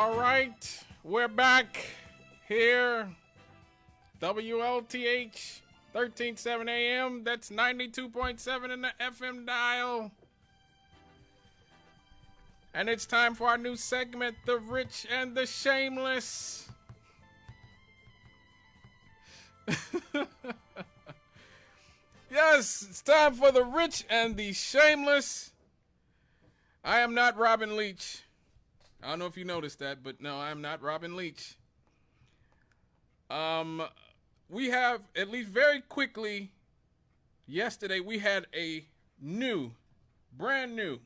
All right, we're back here. WLTH 1370 AM. That's 92.7 in the FM dial. And it's time for our new segment, The Rich and the Shameless. Yes, it's time for The Rich and the Shameless. I am not Robin Leach. I don't know if you noticed that, but no, I am not Robin Leach. We have, at least very quickly, yesterday we had a brand new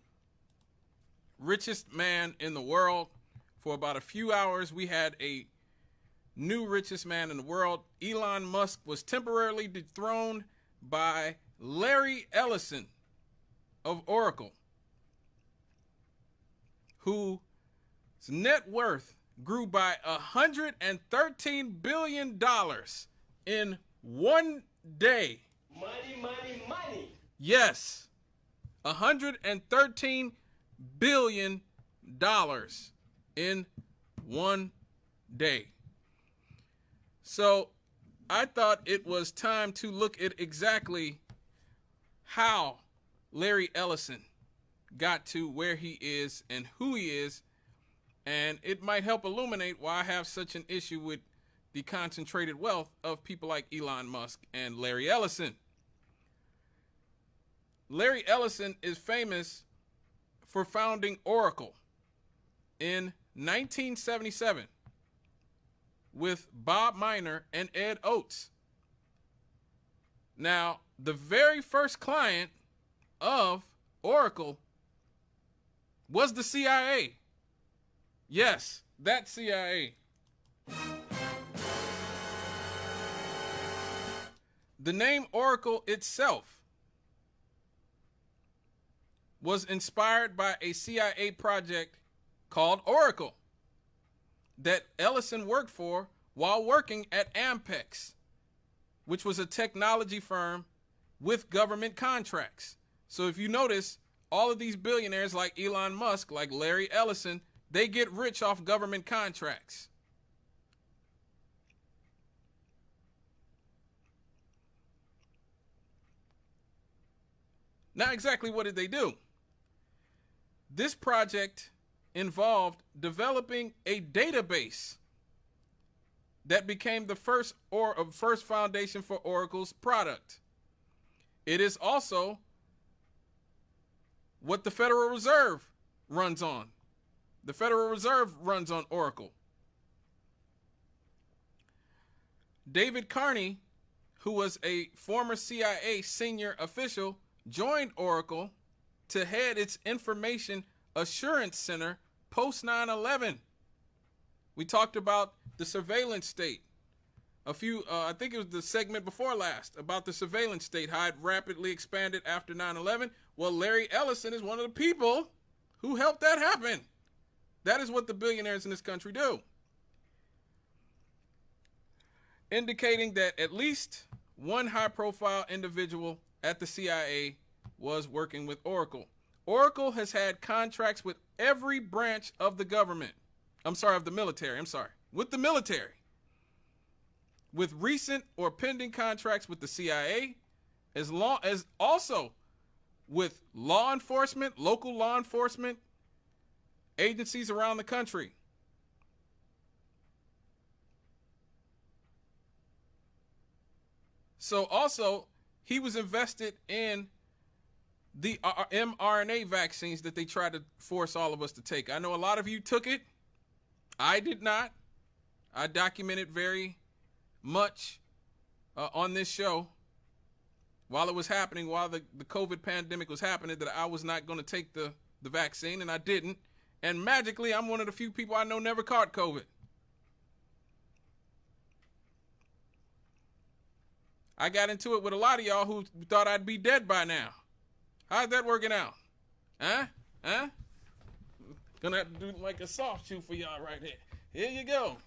richest man in the world. For about a few hours, we had a new richest man in the world. Elon Musk was temporarily dethroned by Larry Ellison of Oracle, whose net worth grew by $113 billion in one day. Money, money, money. Yes, $113 billion in one day. So I thought it was time to look at exactly how Larry Ellison got to where he is and who he is, and it might help illuminate why I have such an issue with the concentrated wealth of people like Elon Musk and Larry Ellison. Larry Ellison is famous for founding Oracle in 1977 with Bob Miner and Ed Oates. Now, the very first client of Oracle was the CIA. Yes, that CIA. The name Oracle itself was inspired by a CIA project called Oracle that Ellison worked for while working at Ampex, which was a technology firm with government contracts. So if you notice, all of these billionaires like Elon Musk, like Larry Ellison, they get rich off government contracts. Now, exactly what did they do? This project involved developing a database that became the first foundation for Oracle's product. It is also what the Federal Reserve runs on. The Federal Reserve runs on Oracle. David Carney, who was a former CIA senior official, joined Oracle to head its Information Assurance Center post 9/11. We talked about the surveillance state. I think it was the segment before last, about the surveillance state, how it rapidly expanded after 9/11. Well, Larry Ellison is one of the people who helped that happen. That is what the billionaires in this country do. Indicating that at least one high-profile individual at the CIA was working with Oracle. Oracle has had contracts with every branch of the government. Of the military. With the military. With recent or pending contracts with the CIA, as also with law enforcement, local law enforcement agencies around the country. So also, he was invested in the mRNA vaccines that they tried to force all of us to take. I know a lot of you took it. I did not. I documented very much on this show while it was happening, while the COVID pandemic was happening, that I was not going to take the vaccine, and I didn't. And magically, I'm one of the few people I know never caught COVID. I got into it with a lot of y'all who thought I'd be dead by now. How's that working out? Huh? Gonna have to do like a soft shoe for y'all right here. Here you go.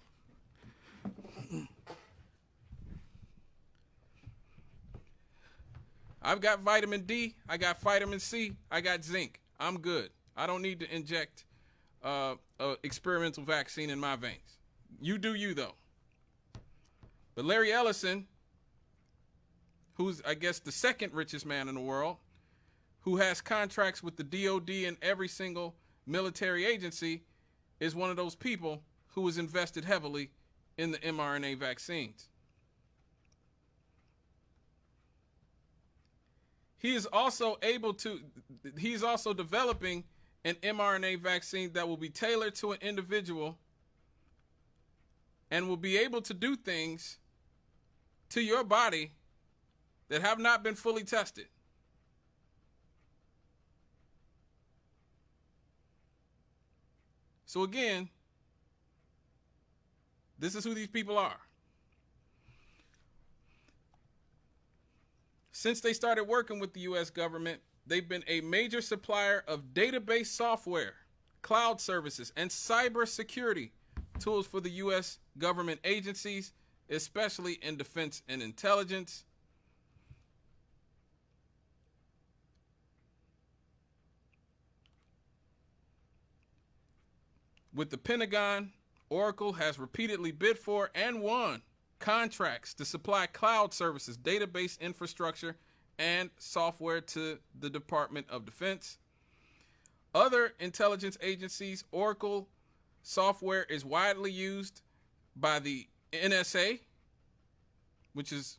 I've got vitamin D, I got vitamin C, I got zinc. I'm good. I don't need to inject experimental vaccine in my veins. You do you, though. But Larry Ellison, who's, I guess, the second richest man in the world, who has contracts with the DOD and every single military agency, is one of those people who has invested heavily in the mRNA vaccines. He is also developing an mRNA vaccine that will be tailored to an individual and will be able to do things to your body that have not been fully tested. So again, this is who these people are. Since they started working with the U.S. government, they've been a major supplier of database software, cloud services, and cybersecurity tools for the U.S. government agencies, especially in defense and intelligence. With the Pentagon, Oracle has repeatedly bid for and won contracts to supply cloud services, database infrastructure, and software to the Department of Defense. Other intelligence agencies, Oracle software is widely used by the NSA, which is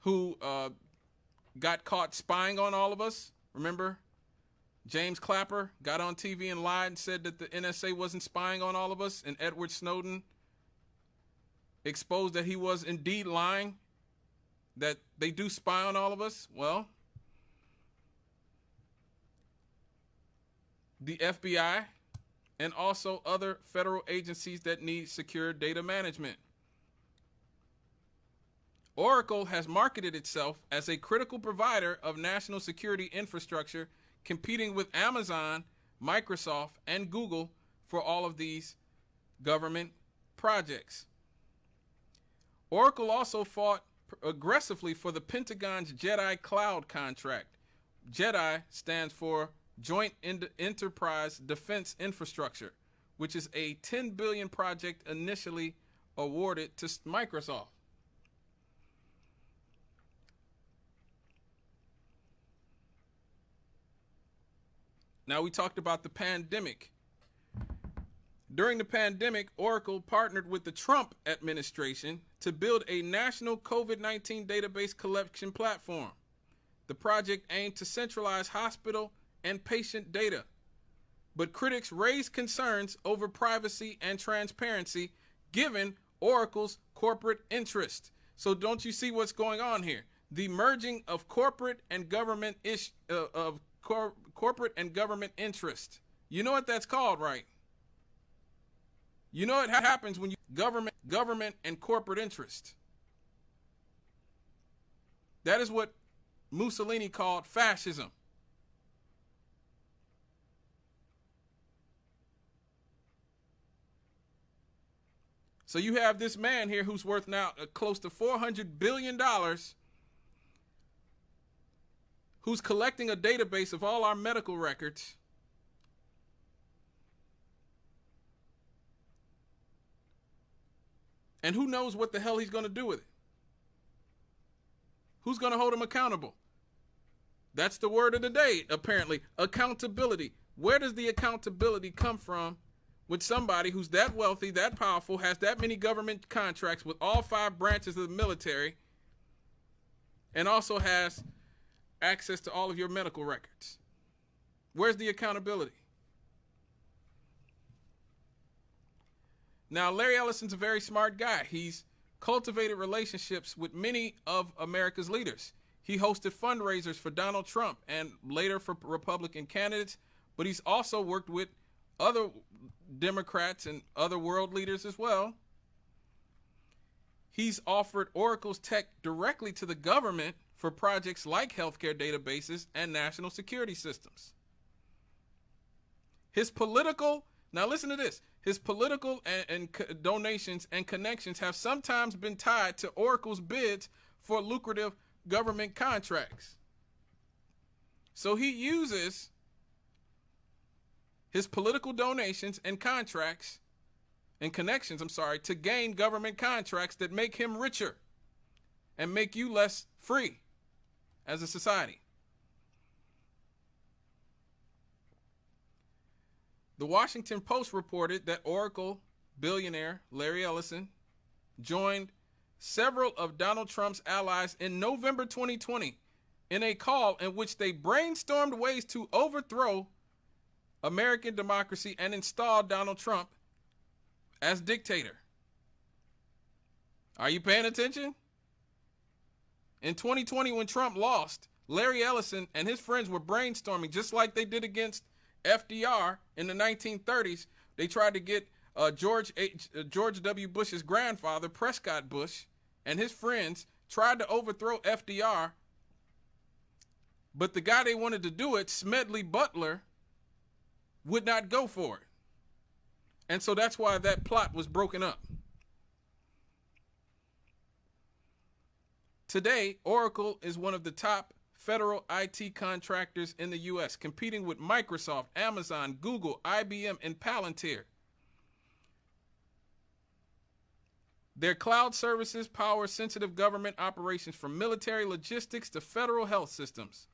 who got caught spying on all of us. Remember, James Clapper got on TV and lied and said that the NSA wasn't spying on all of us, and Edward Snowden exposed that he was indeed lying, that they do spy on all of us. Well, the FBI and also other federal agencies that need secure data management. Oracle has marketed itself as a critical provider of national security infrastructure, competing with Amazon, Microsoft, and Google for all of these government projects. Oracle also fought aggressively for the Pentagon's JEDI cloud contract. JEDI stands for Joint Enterprise Defense Infrastructure, which is a $10 billion project initially awarded to Microsoft. Now, we talked about the pandemic. During the pandemic, Oracle partnered with the Trump administration to build a national COVID-19 database collection platform. The project aimed to centralize hospital and patient data, but critics raised concerns over privacy and transparency given Oracle's corporate interest. So don't you see what's going on here? The merging of corporate and government corporate and government interest. You know what that's called, right? You know what happens when you government and corporate interest. That is what Mussolini called fascism. So you have this man here who's worth now close to $400 billion, who's collecting a database of all our medical records. And who knows what the hell he's going to do with it? Who's going to hold him accountable? That's the word of the day, apparently. Accountability. Where does the accountability come from with somebody who's that wealthy, that powerful, has that many government contracts with all 5 branches of the military, and also has access to all of your medical records? Where's the accountability? Now, Larry Ellison's a very smart guy. He's cultivated relationships with many of America's leaders. He hosted fundraisers for Donald Trump and later for Republican candidates, but he's also worked with other Democrats and other world leaders as well. He's offered Oracle's tech directly to the government for projects like healthcare databases and national security systems. His political, now listen to this, his political and donations and connections have sometimes been tied to Oracle's bids for lucrative government contracts. So he uses his political donations and contracts and connections, to gain government contracts that make him richer and make you less free as a society. The Washington Post reported that Oracle billionaire Larry Ellison joined several of Donald Trump's allies in November 2020 in a call in which they brainstormed ways to overthrow American democracy and install Donald Trump as dictator. Are you paying attention? In 2020, when Trump lost, Larry Ellison and his friends were brainstorming just like they did against FDR in the 1930s. They tried to get George W. Bush's grandfather, Prescott Bush, and his friends tried to overthrow FDR. But the guy they wanted to do it, Smedley Butler, would not go for it. And so that's why that plot was broken up. Today, Oracle is one of the top federal IT contractors in the U.S., competing with Microsoft, Amazon, Google, IBM, and Palantir. Their cloud services power sensitive government operations from military logistics to federal health systems.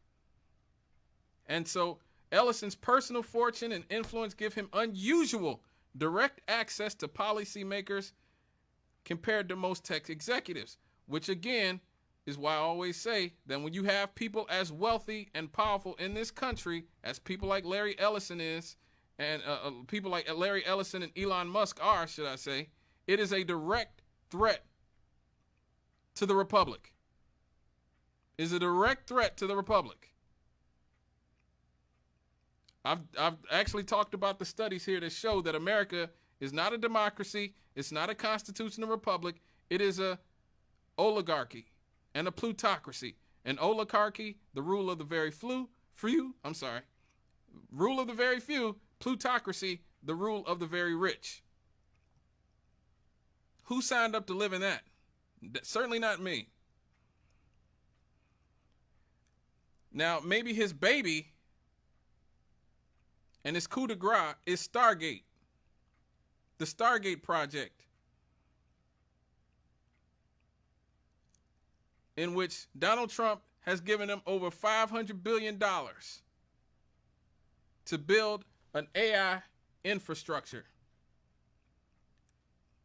And so Ellison's personal fortune and influence give him unusual direct access to policymakers compared to most tech executives, which again is why I always say that when you have people as wealthy and powerful in this country as people like Larry Ellison is, and people like Larry Ellison and Elon Musk are, should I say, it is a direct threat to the republic. It is a direct threat to the republic. I've actually talked about the studies here that show that America is not a democracy. It's not a constitutional republic. It is a oligarchy and a plutocracy. An oligarchy, the rule of the very few. Rule of the very few. Plutocracy, the rule of the very rich. Who signed up to live in that? Certainly not me. Now, maybe his baby and his coup de grace is Stargate, the Stargate project, in which Donald Trump has given them over $500 billion to build an AI infrastructure.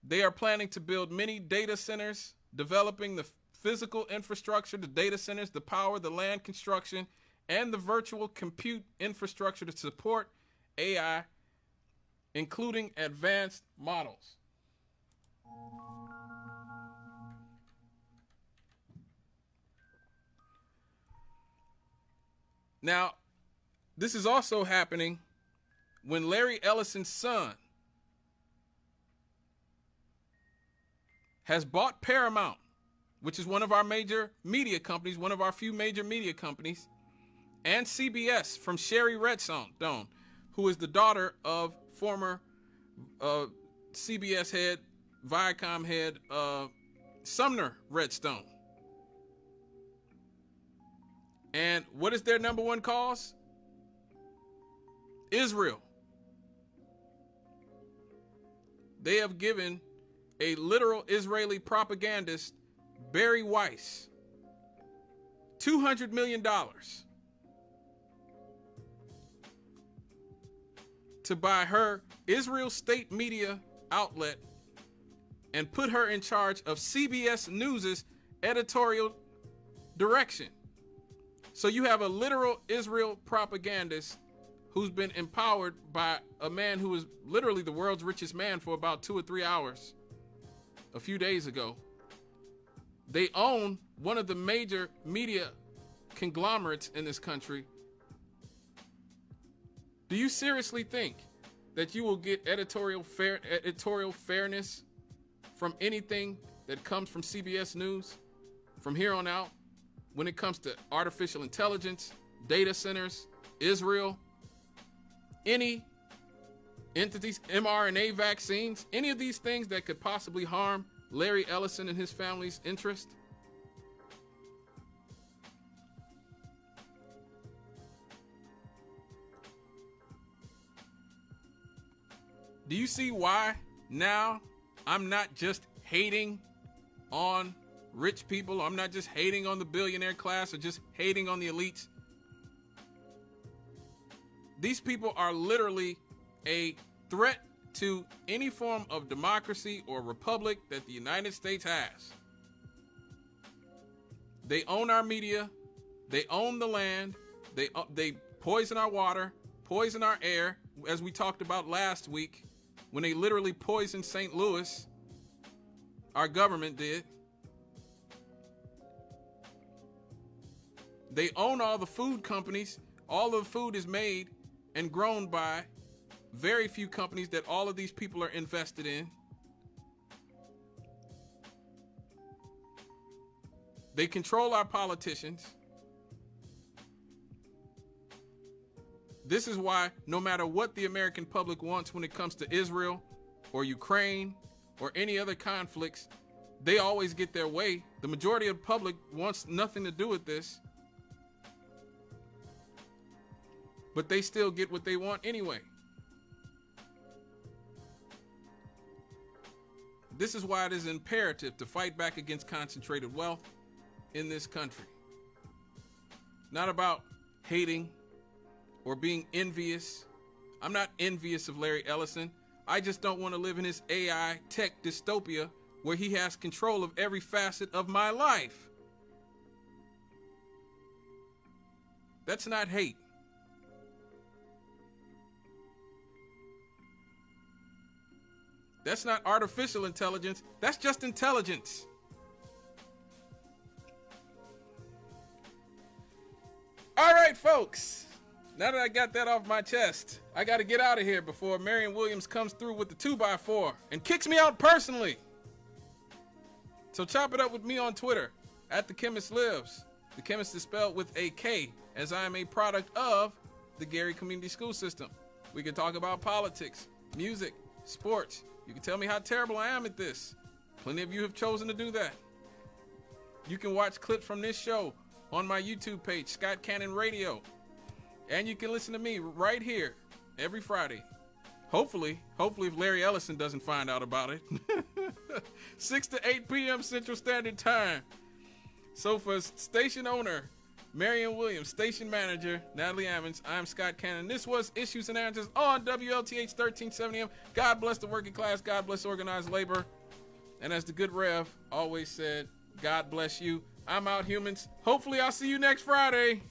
They are planning to build many data centers, developing the physical infrastructure, the data centers, the power, the land construction, and the virtual compute infrastructure to support AI, including advanced models. Now, this is also happening when Larry Ellison's son has bought Paramount, which is one of our major media companies, one of our few major media companies, and CBS from Sherry Redstone, who is the daughter of former CBS head, Viacom head, Sumner Redstone. And what is their number one cause? Israel. They have given a literal Israeli propagandist, Barry Weiss, $200 million to buy her Israel state media outlet and put her in charge of CBS News's editorial direction. So you have a literal Israel propagandist who's been empowered by a man who was literally the world's richest man for about 2 or 3 hours a few days ago. They own one of the major media conglomerates in this country. Do you seriously think that you will get editorial fairness from anything that comes from CBS News from here on out when it comes to artificial intelligence, data centers, Israel, any entities, mRNA vaccines, any of these things that could possibly harm Larry Ellison and his family's interest? Do you see why now I'm not just hating on rich people? I'm not just hating on the billionaire class or just hating on the elites. These people are literally a threat to any form of democracy or republic that the United States has. They own our media. They own the land. They poison our water, poison our air, as we talked about last week when they literally poisoned St. Louis. Our government did. They own all the food companies. All of the food is made and grown by very few companies that all of these people are invested in. They control our politicians. This is why no matter what the American public wants when it comes to Israel or Ukraine or any other conflicts, they always get their way. The majority of the public wants nothing to do with this, but they still get what they want anyway. This is why it is imperative to fight back against concentrated wealth in this country. Not about hating or being envious. I'm not envious of Larry Ellison. I just don't want to live in his AI tech dystopia where he has control of every facet of my life. That's not hate. That's not artificial intelligence. That's just intelligence. All right, folks. Now that I got that off my chest, I got to get out of here before Marion Williams comes through with the 2x4 and kicks me out personally. So chop it up with me on Twitter, @TheChemistLives. The Chemist is spelled with a K, as I am a product of the Gary Community School System. We can talk about politics, music, sports. You can tell me how terrible I am at this. Plenty of you have chosen to do that. You can watch clips from this show on my YouTube page, Scott Cannon Radio. And you can listen to me right here every Friday. Hopefully if Larry Ellison doesn't find out about it. 6 to 8 p.m. Central Standard Time. So for station owner, Marion Williams, station manager, Natalie Ammons, I'm Scott Cannon. This was Issues and Answers on WLTH 1370M. God bless the working class. God bless organized labor. And as the good Rev always said, God bless you. I'm out, humans. Hopefully I'll see you next Friday.